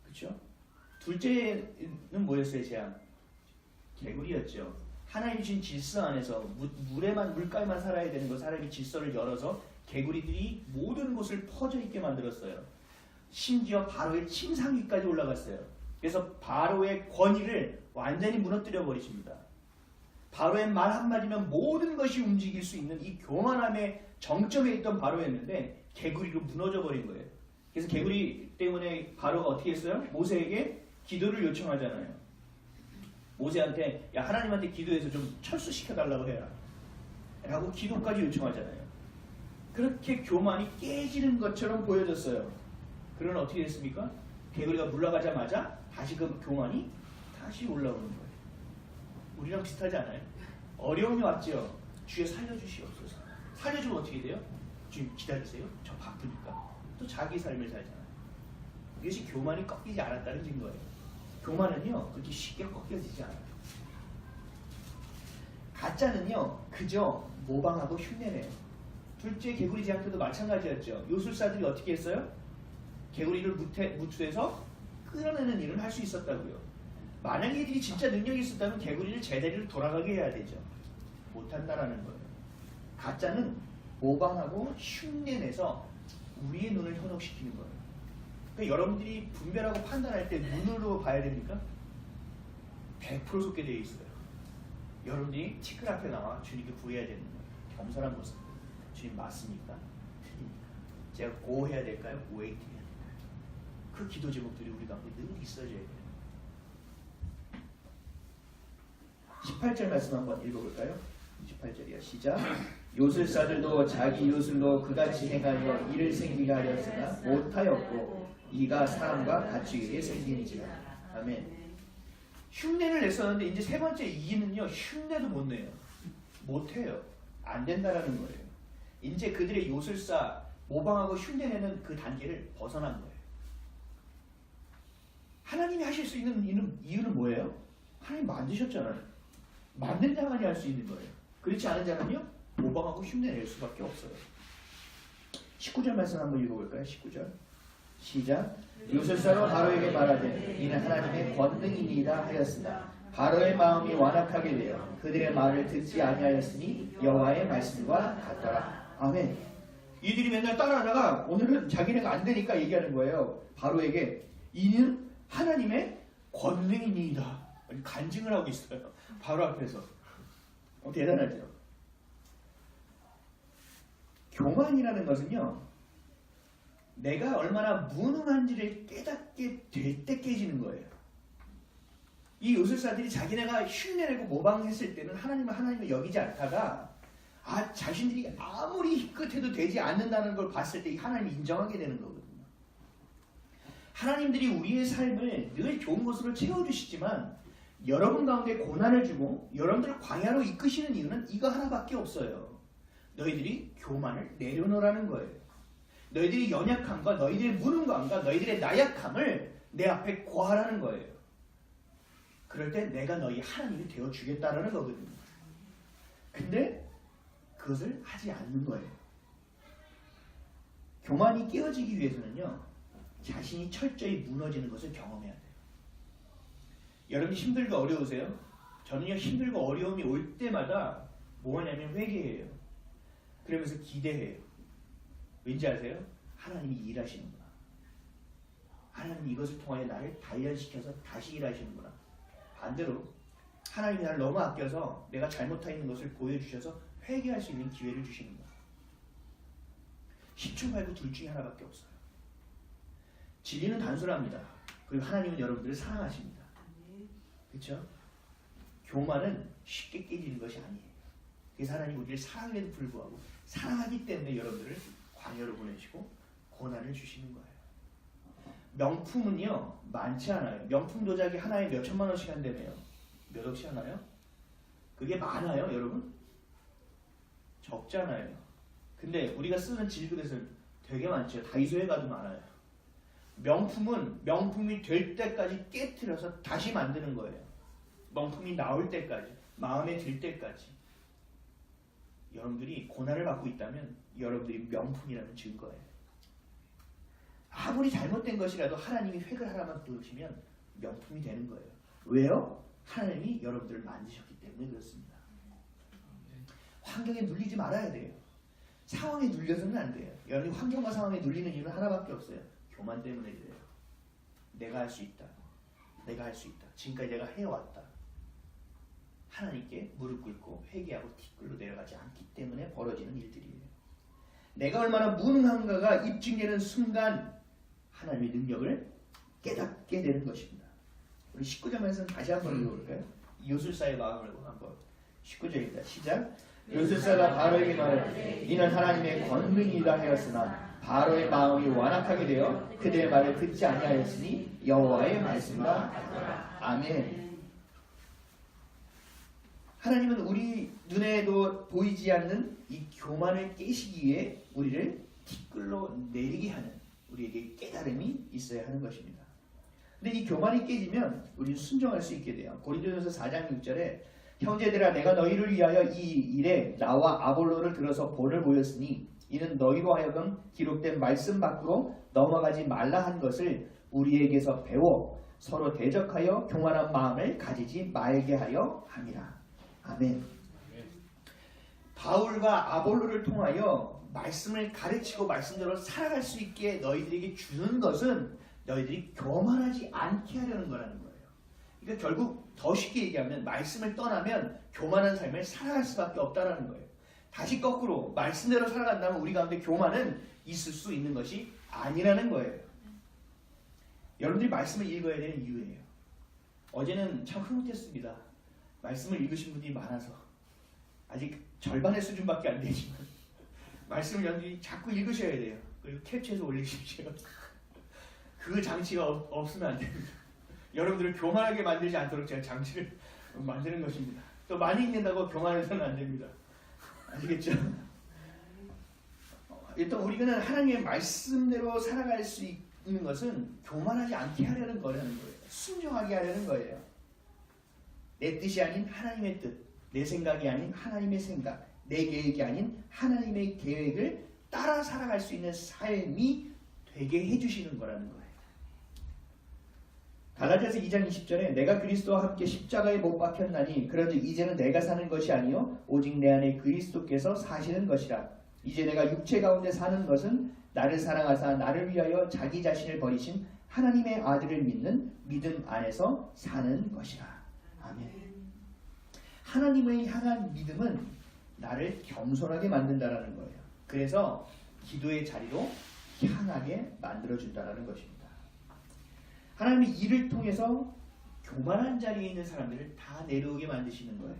그렇죠? 둘째는 뭐였어요? 재앙? 개구리였죠. 하나님이 주신 질서 안에서 물가에만 살아야 되는 거 하나님이 질서를 열어서 개구리들이 모든 곳을 퍼져 있게 만들었어요. 심지어 바로의 침상위까지 올라갔어요. 그래서 바로의 권위를 완전히 무너뜨려 버리십니다. 바로의 말 한마디면 모든 것이 움직일 수 있는 이 교만함의 정점에 있던 바로였는데 개구리로 무너져 버린 거예요. 그래서 개구리 때문에 바로가 어떻게 했어요? 모세에게 기도를 요청하잖아요. 모세한테 야 하나님한테 기도해서 좀 철수시켜달라고 해라 라고 기도까지 요청하잖아요. 그렇게 교만이 깨지는 것처럼 보여졌어요. 그러나 어떻게 됐습니까? 개구리가 물러가자마자 다시 그 교만이 다시 올라오는 거예요. 우리랑 비슷하지 않아요? 어려움이 왔죠. 주여 살려주시옵소서. 살려주면 어떻게 돼요? 주님 기다리세요. 저 바쁘니까. 또 자기 삶을 살잖아요. 이것이 교만이 꺾이지 않았다는 증거예요. 교만은요 그렇게 쉽게 꺾여지지 않아요. 가짜는요 그저 모방하고 흉내내요. 둘째 개구리 재앙 때도 마찬가지였죠. 요술사들이 어떻게 했어요? 개구리를 무투에서 끌어내는 일을 할 수 있었다고요. 만약에 이들이 진짜 능력이 있었다면 개구리를 제자리로 돌아가게 해야 되죠. 못한다라는 거예요. 가짜는 모방하고 흉내내서 우리의 눈을 현혹시키는 거예요. 그러니까 여러분들이 분별하고 판단할 때 눈으로 봐야 됩니까? 100% 속게 되어 있어요. 여러분들이 티끌 앞에 나와 주님께 구해야 되는 거예요. 겸손한 모습. 주님 맞습니까? 틀립니까? 제가 고해야 될까요? 웨이팅 해야 될까요? 그 기도 제목들이 우리 가운데 늘 있어져야 돼요. 18절 말씀 한번 읽어볼까요? 18절이야. 시작. 요술사들도 자기 요술로 그같이 행하여 이를 생기게 하였으나 못하였고 이가 사람과 갖추기에 생긴지라. 아멘. 흉내를 냈었는데 이제 세 번째 이는요, 흉내도 못 내요. 못해요. 안 된다라는 거예요. 이제 그들의 요술사 모방하고 흉내내는 그 단계를 벗어난 거예요. 하나님이 하실 수 있는 이유는 뭐예요? 하나님 만드셨잖아요. 만든 자만이 할 수 있는 거예요. 그렇지 않은 자는요, 모방하고 흉내낼 수밖에 없어요. 19절 말씀 한번 읽어볼까요? 19절 시작. 요술사로 바로에게 말하되 이는 하나님의 권능이니이다 하였으나 바로의 마음이 완악하게 되어 그들의 말을 듣지 아니하였으니 여호와의 말씀과 같더라. 아멘. 이들이 맨날 따라하다가 오늘은 자기네가 안 되니까 얘기하는 거예요. 바로에게 이는 하나님의 권능이니이다. 간증을 하고 있어요. 바로 앞에서. 대단하죠. 교만이라는 것은요, 내가 얼마나 무능한지를 깨닫게 될 때 깨지는 거예요. 이 요술사들이 자기네가 흉내내고 모방했을 때는 하나님을 여기지 않다가 자신들이 아무리 희끗해도 되지 않는다는 걸 봤을 때 하나님이 인정하게 되는 거거든요. 하나님들이 우리의 삶을 늘 좋은 것으로 채워주시지만 여러분 가운데 고난을 주고 여러분들을 광야로 이끄시는 이유는 이거 하나밖에 없어요. 너희들이 교만을 내려놓으라는 거예요. 너희들이 연약함과 너희들의 무능감과 너희들의 나약함을 내 앞에 고하라는 거예요. 그럴 때 내가 너희 하나님이 되어주겠다라는 거거든요. 근데 그것을 하지 않는 거예요. 교만이 깨어지기 위해서는요, 자신이 철저히 무너지는 것을 경험해야 돼요. 여러분이 힘들고 어려우세요? 저는요, 힘들고 어려움이 올 때마다 뭐 하냐면 회개해요. 그러면서 기대해요. 왠지 아세요? 하나님이 일하시는구나. 하나님이 이것을 통하여 나를 단련시켜서 다시 일하시는구나. 반대로 하나님이 나를 너무 아껴서 내가 잘못하고 있는 것을 보여주셔서 회개할 수 있는 기회를 주시는 거예요. 10초 말고 둘 중에 하나밖에 없어요. 진리는 단순합니다. 그리고 하나님은 여러분들을 사랑하십니다. 그렇죠? 교만은 쉽게 깨지는 것이 아니에요. 그래서 하나님 우리를 사랑에도 불구하고 사랑하기 때문에 여러분들을 광야로 보내시고 고난을 주시는 거예요. 명품은요, 많지 않아요. 명품 도자기 하나에 몇 천만 원씩 한다며요. 몇 억씩 하나요? 그게 많아요, 여러분? 적잖아요. 근데 우리가 쓰는 질그릇은 되게 많죠. 다이소에 가도 많아요. 명품은 명품이 될 때까지 깨트려서 다시 만드는 거예요. 명품이 나올 때까지, 마음에 들 때까지. 여러분들이 고난을 받고 있다면 여러분들이 명품이라는 증거예요. 아무리 잘못된 것이라도 하나님이 획을하라만 부르시면 명품이 되는 거예요. 왜요? 하나님이 여러분들을 만드셨기 때문에 그렇습니다. 환경에 눌리지 말아야 돼요. 상황에 눌려서는 안 돼요. 여러분이 환경과 상황에 눌리는 이유는 하나밖에 없어요. 교만 때문에 그래요. 내가 할 수 있다. 내가 할 수 있다. 지금까지 내가 해왔다. 하나님께 무릎 꿇고 회개하고 티끌로 내려가지 않기 때문에 벌어지는 일들이에요. 내가 얼마나 무능한가가 입증되는 순간 하나님의 능력을 깨닫게 되는 것입니다. 우리 19절 말씀 다시 한번 읽어볼까요? 요술사의 마음을 한번. 19절입니다. 시작. 요술사가 바로에게 말하되 이는 하나님의 권능이다 하였으나 바로의 마음이 완악하게 되어 그들의 말을 듣지 아니하였으니 여호와의 말씀과 같더라. 아멘. 하나님은 우리 눈에도 보이지 않는 이 교만을 깨시기 위해 우리를 티끌로 내리게 하는 우리에게 깨달음이 있어야 하는 것입니다. 근데 이 교만이 깨지면 우리는 순종할 수 있게 돼요. 고린도전서 4장 6절에 형제들아 내가 너희를 위하여 이 일에 나와 아볼로를 들어서 본을 보였으니 이는 너희로 하여금 기록된 말씀 밖으로 넘어가지 말라 한 것을 우리에게서 배워 서로 대적하여 교만한 마음을 가지지 말게 하여 함이라. 아멘. 바울과 아볼로를 통하여 말씀을 가르치고 말씀대로 살아갈 수 있게 너희들에게 주는 것은 너희들이 교만하지 않게 하려는 거라는 거예요. 그러니까 결국 더 쉽게 얘기하면 말씀을 떠나면 교만한 삶을 살아갈 수밖에 없다는 거예요. 다시 거꾸로 말씀대로 살아간다면 우리 가운데 교만은 있을 수 있는 것이 아니라는 거예요. 여러분들이 말씀을 읽어야 되는 이유예요. 어제는 참 흐뭇했습니다. 말씀을 읽으신 분들이 많아서 아직 절반의 수준밖에 안 되지만 말씀을 여러분들이 자꾸 읽으셔야 돼요. 그리고 캡처해서 올리십시오. 그 장치가 없으면 안 됩니다. 여러분들을 교만하게 만들지 않도록 제가 장치를 만드는 것입니다. 또 많이 읽는다고 교만해서는 안 됩니다. 아시겠죠? 일단 우리는 하나님의 말씀대로 살아갈 수 있는 것은 교만하지 않게 하려는 거라는 거예요. 순종하게 하려는 거예요. 내 뜻이 아닌 하나님의 뜻, 내 생각이 아닌 하나님의 생각, 내 계획이 아닌 하나님의 계획을 따라 살아갈 수 있는 삶이 되게 해주시는 거라는 거예요. 갈라디아서 2장 20절에 내가 그리스도와 함께 십자가에 못 박혔나니 그런즉 이제는 내가 사는 것이 아니요 오직 내 안에 그리스도께서 사시는 것이라. 이제 내가 육체 가운데 사는 것은 나를 사랑하사 나를 위하여 자기 자신을 버리신 하나님의 아들을 믿는 믿음 안에서 사는 것이라. 아멘. 하나님을 향한 믿음은 나를 겸손하게 만든다라는 거예요. 그래서 기도의 자리로 향하게 만들어준다라는 것입니다. 하나님이 이를 통해서 교만한 자리에 있는 사람들을 다 내려오게 만드시는 거예요.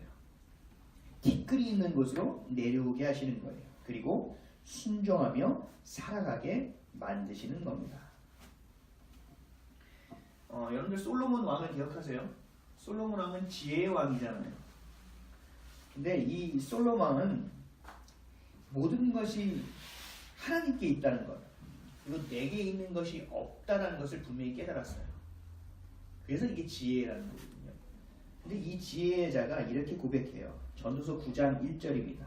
티끌이 있는 곳으로 내려오게 하시는 거예요. 그리고 순종하며 살아가게 만드시는 겁니다. 여러분들 솔로몬 왕을 기억하세요? 솔로몬 왕은 지혜의 왕이잖아요. 근데 이 솔로몬 왕은 모든 것이 하나님께 있다는 것, 그리고 내게 있는 것이 없다는 것을 분명히 깨달았어요. 그래서 이게 지혜라는 거거든요. 근데 이 지혜자가 이렇게 고백해요. 전도서 9장 1절입니다.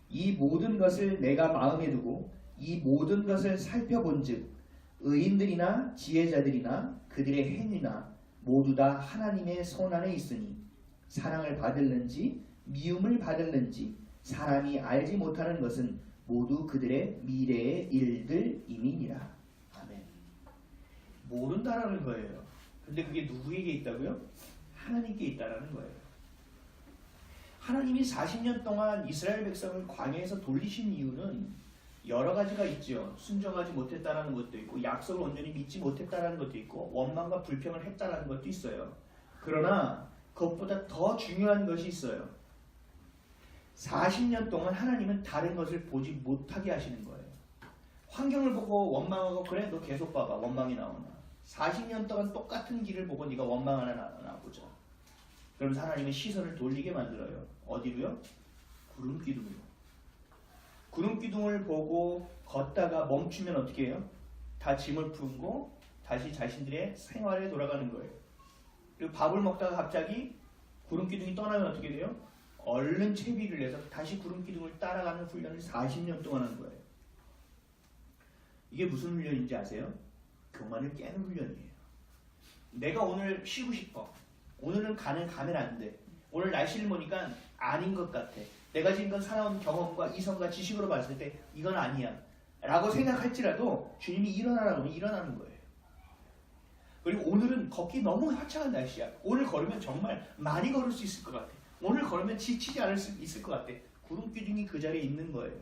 이 모든 것을 내가 마음에 두고 이 모든 것을 살펴본즉 의인들이나 지혜자들이나 그들의 행위나 모두 다 하나님의 손 안에 있으니 사랑을 받을는지 미움을 받을는지 사람이 알지 못하는 것은 모두 그들의 미래의 일들임이니라. 아멘. 모른다라는 거예요. 근데 그게 누구에게 있다고요? 하나님께 있다라는 거예요. 하나님이 40년 동안 이스라엘 백성을 광야에서 돌리신 이유는 여러 가지가 있죠. 순종하지 못했다라는 것도 있고 약속을 온전히 믿지 못했다라는 것도 있고 원망과 불평을 했다라는 것도 있어요. 그러나 그것보다 더 중요한 것이 있어요. 40년 동안 하나님은 다른 것을 보지 못하게 하시는 거예요. 환경을 보고 원망하고 그래 너 계속 봐봐 원망이 나오나. 40년 동안 똑같은 길을 보고 네가 원망 하나 나보자. 그러면서 하나님은 시선을 돌리게 만들어요. 어디로요? 구름기둥으로. 구름기둥을 보고 걷다가 멈추면 어떻게 해요? 다 짐을 풀고 다시 자신들의 생활에 돌아가는 거예요. 그리고 밥을 먹다가 갑자기 구름기둥이 떠나면 어떻게 돼요? 얼른 채비를 내서 다시 구름기둥을 따라가는 훈련을 40년 동안 한 거예요. 이게 무슨 훈련인지 아세요? 교만을 깨는 훈련이에요. 내가 오늘 쉬고 싶어. 오늘은 가면 안 돼. 오늘 날씨를 보니까 아닌 것 같아. 내가 지금껏 살아온 경험과 이성과 지식으로 봤을 때 이건 아니야 라고 생각할지라도 주님이 일어나라고 하면 일어나는 거예요. 그리고 오늘은 걷기 너무 화창한 날씨야. 오늘 걸으면 정말 많이 걸을 수 있을 것 같아. 오늘 걸으면 지치지 않을 수 있을 것 같아. 구름기둥이 그 자리에 있는 거예요.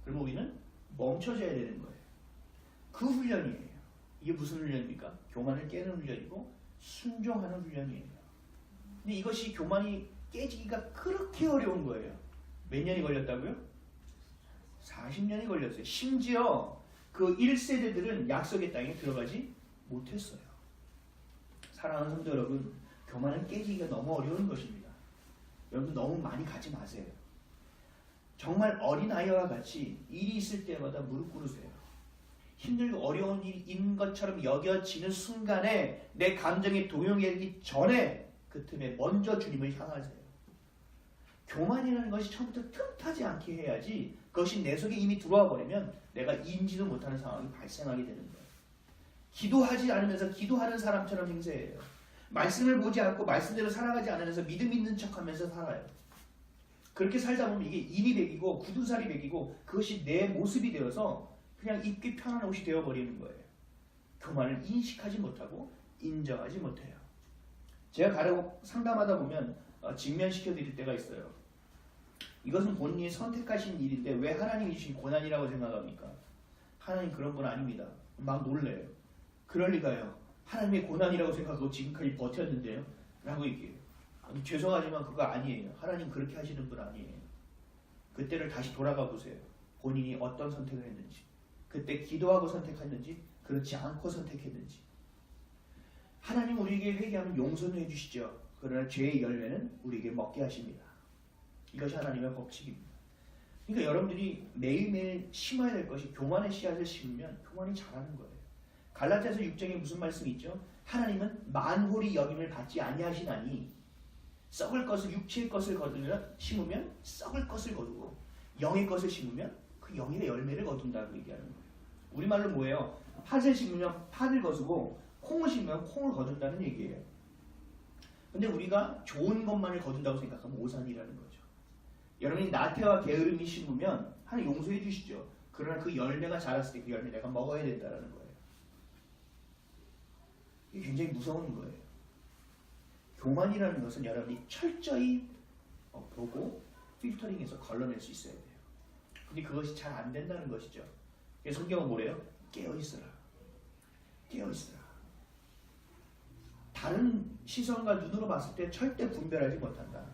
그러면 우리는 멈춰져야 되는 거예요. 그 훈련이에요. 이게 무슨 훈련입니까? 교만을 깨는 훈련이고 순종하는 훈련이에요. 근데 이것이 교만이 깨지기가 그렇게 어려운 거예요. 몇 년이 걸렸다고요? 40년이 걸렸어요. 심지어 그 1세대들은 약속의 땅에 들어가지 못했어요. 사랑하는 성도 여러분, 교만은 깨지기가 너무 어려운 것입니다. 여러분 너무 많이 가지 마세요. 정말 어린아이와 같이 일이 있을 때마다 무릎 꿇으세요. 힘들고 어려운 일인 것처럼 여겨지는 순간에 내 감정에 동요되기 전에 그 틈에 먼저 주님을 향하세요. 교만이라는 것이 처음부터 틈타지 않게 해야지 그것이 내 속에 이미 들어와 버리면 내가 인지도 못하는 상황이 발생하게 되는 거예요. 기도하지 않으면서 기도하는 사람처럼 행세해요. 말씀을 보지 않고 말씀대로 살아가지 않으면서 믿음 있는 척하면서 살아요. 그렇게 살다 보면 이게 인이 배기고 굳은살이 배기고 그것이 내 모습이 되어서 그냥 입기 편한 옷이 되어버리는 거예요. 교만을 인식하지 못하고 인정하지 못해요. 제가 가려고 상담하다 보면 직면시켜드릴 때가 있어요. 이것은 본인이 선택하신 일인데 왜 하나님이 주신 고난이라고 생각합니까? 하나님 그런 분 아닙니다. 막 놀래요. 그럴 리가요. 하나님의 고난이라고 생각하고 지금까지 버텼는데요. 라고 얘기해요. 죄송하지만 그거 아니에요. 하나님 그렇게 하시는 분 아니에요. 그때를 다시 돌아가 보세요. 본인이 어떤 선택을 했는지. 그때 기도하고 선택했는지 그렇지 않고 선택했는지. 하나님 우리에게 회개하면 용서는 해주시죠. 그러나 죄의 열매는 우리에게 먹게 하십니다. 이것이 하나님의 법칙입니다. 그러니까 여러분들이 매일매일 심어야 될 것이 교만의 씨앗을 심으면 교만이 자라는 거예요. 갈라디아서 6장에 무슨 말씀이 있죠? 하나님은 만홀이 여김을 받지 아니하시나니 썩을 것을 육체의 것을 심으면 썩을 것을 거두고 영의 것을 심으면 그 영의 열매를 거둔다고 얘기하는 거예요. 우리말로 뭐예요? 팥을 심으면 팥을 거두고 콩을 심으면 콩을 거둔다는 얘기예요. 근데 우리가 좋은 것만을 거둔다고 생각하면 오산이라는 거죠. 여러분이 나태와 게으름이 심으면 하나님 용서해 주시죠. 그러나 그 열매가 자랐을 때 그 열매 내가 먹어야 된다는 거예요. 이게 굉장히 무서운 거예요. 교만이라는 것은 여러분이 철저히 보고 필터링해서 걸러낼 수 있어야 돼요. 근데 그것이 잘 안 된다는 것이죠. 그래서 성경은 뭐래요? 깨어있으라. 깨어있으라. 다른 시선과 눈으로 봤을 때 절대 분별하지 못한다.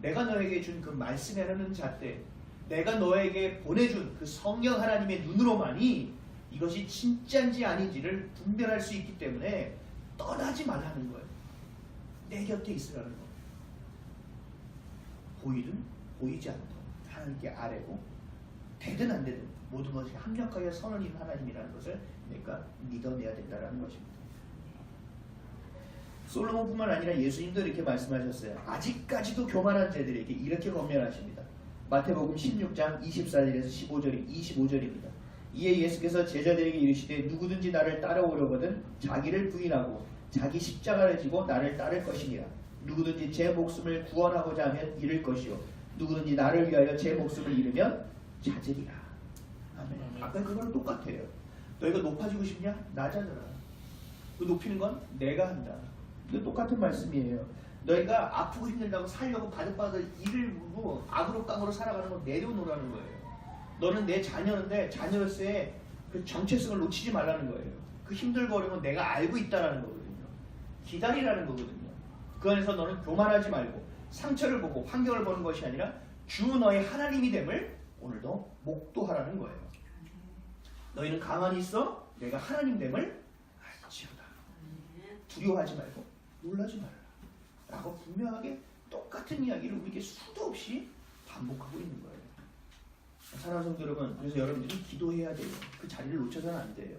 내가 너에게 준 그 말씀이라는 잣대, 내가 너에게 보내준 그 성령 하나님의 눈으로만이 이것이 진짜인지 아닌지를 분별할 수 있기 때문에 떠나지 말라는 거예요. 내 곁에 있으라는 거예요. 보이든 보이지 않든 하나님께 아뢰고 되든 안 되든 모든 것이 합력하여 선을 이룬 하나님이라는 것을 내가 믿어내야 된다는 것입니다. 솔로몬뿐만 아니라 예수님도 이렇게 말씀하셨어요. 아직까지도 교만한 자들에게 이렇게 권면하십니다. 마태복음 16장 24절에서 25절입니다. 이에 예수께서 제자들에게 이르시되 누구든지 나를 따라오려거든 자기를 부인하고 자기 십자가를 지고 나를 따를 것이니라. 누구든지 제 목숨을 구원하고자 하면 잃을 것이요 누구든지 나를 위하여 제 목숨을 잃으면 찾으리라. 아멘. 아까 그거랑 똑같아요. 너희가 높아지고 싶냐? 낮아져라. 그 높이는 건 내가 한다. 이거 똑같은 말씀이에요. 너희가 아프고 힘들다고 살려고 바득바득 이를 물고 악으로 깡으로 살아가는 거 내려놓으라는 거예요. 너는 내 자녀인데 자녀로서의 그 정체성을 놓치지 말라는 거예요. 그 힘들고 어려운 건 내가 알고 있다라는 거거든요. 기다리라는 거거든요. 그 안에서 너는 교만하지 말고 상처를 보고 환경을 보는 것이 아니라 주 너의 하나님이 됨을 오늘도 목도하라는 거예요. 너희는 가만히 있어 내가 하나님 됨을 알지어다. 두려워하지 말고 놀라지 말라 라고 분명하게 똑같은 이야기를 우리에게 수도 없이 반복하고 있는 거예요. 사랑하는 성도 여러분, 그래서 여러분들이 기도해야 돼요. 그 자리를 놓쳐서는 안 돼요.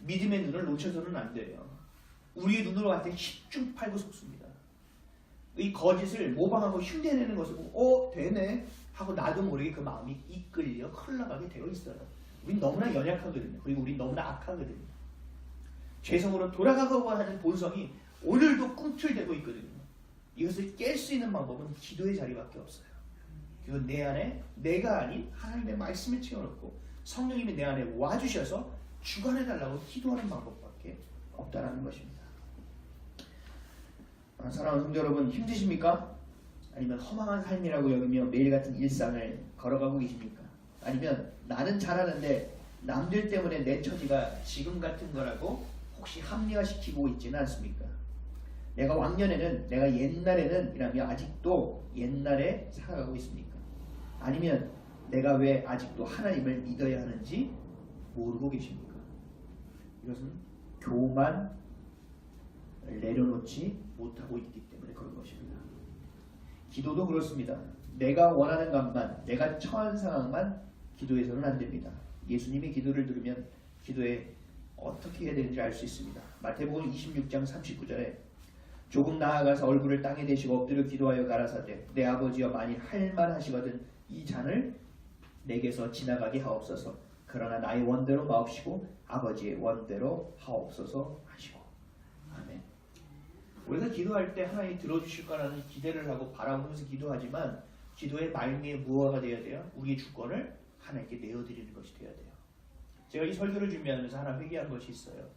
믿음의 눈을 놓쳐서는 안 돼요. 우리의 눈으로 봤을 때 십중 팔구 속습니다. 이 거짓을 모방하고 흉내내는 것을 보고 되네 하고 나도 모르게 그 마음이 이끌려 흘러가게 되어 있어요. 우린 너무나 연약하거든요. 그리고 우린 너무나 악하거든요. 죄성으로 돌아가고 하는 본성이 오늘도 꿈틀대고 있거든요. 이것을 깰 수 있는 방법은 기도의 자리밖에 없어요. 그건 내 안에 내가 아닌 하나님의 말씀을 채워놓고 성령님이 내 안에 와주셔서 주관해달라고 기도하는 방법밖에 없다는 것입니다. 사랑하는 성도 여러분, 힘드십니까? 아니면 허망한 삶이라고 여기며 매일 같은 일상을 걸어가고 계십니까? 아니면 나는 잘하는데 남들 때문에 내 처지가 지금 같은 거라고 혹시 합리화시키고 있지는 않습니까? 내가 왕년에는, 내가 옛날에는 이라며 아직도 옛날에 살아가고 있습니까? 아니면 내가 왜 아직도 하나님을 믿어야 하는지 모르고 계십니까? 이것은 교만을 내려놓지 못하고 있기 때문에 그런 것입니다. 기도도 그렇습니다. 내가 원하는 것만, 내가 처한 상황만 기도해서는 안 됩니다. 예수님의 기도를 들으면 기도에 어떻게 해야 되는지 알 수 있습니다. 마태복음 26장 39절에 조금 나아가서 얼굴을 땅에 대시고 엎드려 기도하여 가라사대 내 아버지여 만일 할만하시거든 이 잔을 내게서 지나가게 하옵소서. 그러나 나의 원대로 마옵시고 아버지의 원대로 하옵소서 하시고. 아멘. 우리가 기도할 때 하나님이 들어주실 거라는 기대를 하고 바라보면서 기도하지만 기도의 말미에 무엇가 되어야 돼요? 우리의 주권을 하나님께 내어드리는 것이 되어야 돼요. 제가 이 설교를 준비하면서 하나 회개한 것이 있어요.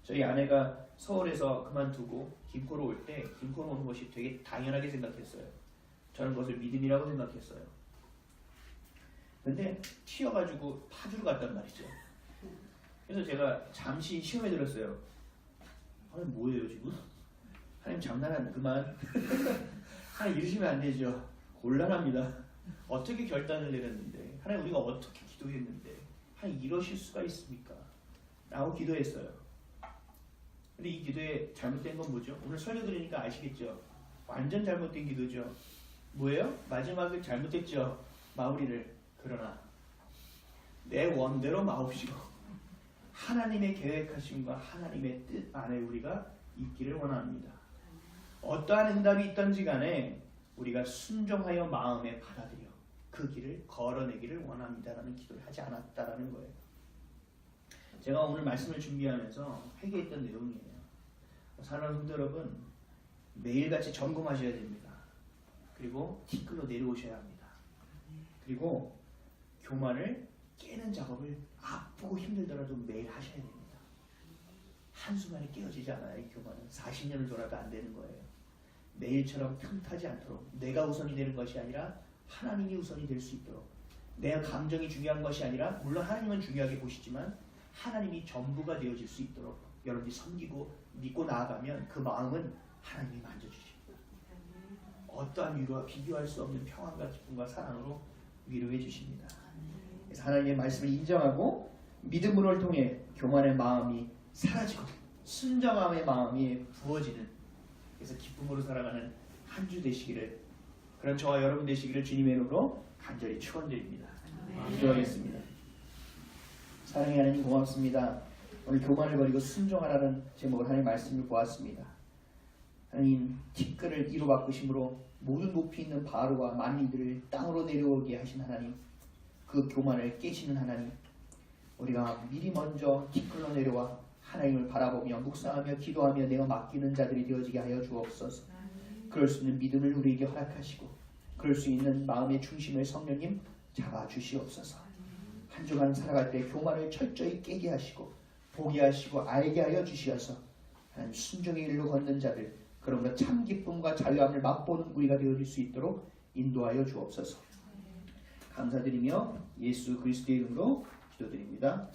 저희 아내가 서울에서 그만두고 김포로 올 때 김포로 오는 것이 되게 당연하게 생각했어요. 저는 그것을 믿음이라고 생각했어요. 근데 튀어가지고 파주로 갔단 말이죠. 그래서 제가 잠시 시험에 들었어요. 하나님 뭐예요 지금? 하나님 장난하는 그만. 하나님 이러시면 안 되죠. 곤란합니다. 어떻게 결단을 내렸는데 하나님 우리가 어떻게 기도했는데 하나님 이러실 수가 있습니까? 라고 기도했어요. 근데 이 기도에 잘못된 건 뭐죠? 오늘 설교 들으니까 아시겠죠? 완전 잘못된 기도죠. 뭐예요? 마지막에 잘못했죠. 마무리를. 그러나 내 원대로 마옵시고 하나님의 계획하심과 하나님의 뜻 안에 우리가 있기를 원합니다. 어떠한 응답이 있던지 간에 우리가 순종하여 마음에 받아들여 그 길을 걸어내기를 원합니다라는 기도를 하지 않았다라는 거예요. 제가 오늘 말씀을 준비하면서 회개했던 내용이에요. 사랑하는 성도 여러분, 매일같이 점검하셔야 됩니다. 그리고 티끌로 내려오셔야 합니다. 그리고 교만을 깨는 작업을 아프고 힘들더라도 매일 하셔야 됩니다. 한순간에 깨어지지 않아요. 이 교만은 40년을 돌아도 안 되는 거예요. 매일처럼 틈타지 않도록 내가 우선이 되는 것이 아니라 하나님이 우선이 될 수 있도록, 내 감정이 중요한 것이 아니라 물론 하나님은 중요하게 보시지만 하나님이 전부가 되어질 수 있도록 여러분이 섬기고 믿고 나아가면 그 마음은 하나님이 만져주십니다. 어떠한 위로와 비교할 수 없는 평안과 기쁨과 사랑으로 위로해 주십니다. 그래서 하나님의 말씀을 인정하고 믿음으로 통해 교만의 마음이 사라지고 순정함의 마음이 부어지는, 그래서 기쁨으로 살아가는 한 주 되시기를, 그런 저와 여러분 되시기를 주님의 이름으로 간절히 축원드립니다. 기도하겠습니다. 사랑의 하나님 고맙습니다. 오늘 교만을 버리고 순종하라는 제목으로 하나님의 말씀을 보았습니다. 하나님 티끌을 이로 바꾸심으로 모든 높이 있는 바로와 만민들을 땅으로 내려오게 하신 하나님, 그 교만을 깨시는 하나님, 우리가 미리 먼저 티끌로 내려와 하나님을 바라보며 묵상하며 기도하며 내가 맡기는 자들이 되어지게 하여 주옵소서. 그럴 수 있는 믿음을 우리에게 허락하시고 그럴 수 있는 마음의 중심을 성령님 잡아주시옵소서. 한 주간 살아갈 때 교만을 철저히 깨게 하시고 보게 하시고 알게 하여 주시어서 하나님 순종의 일로 걷는 자들, 그런 참 기쁨과 자유함을 맛보는 우리가 되어질 수 있도록 인도하여 주옵소서. 감사드리며 예수 그리스도의 이름으로 기도드립니다.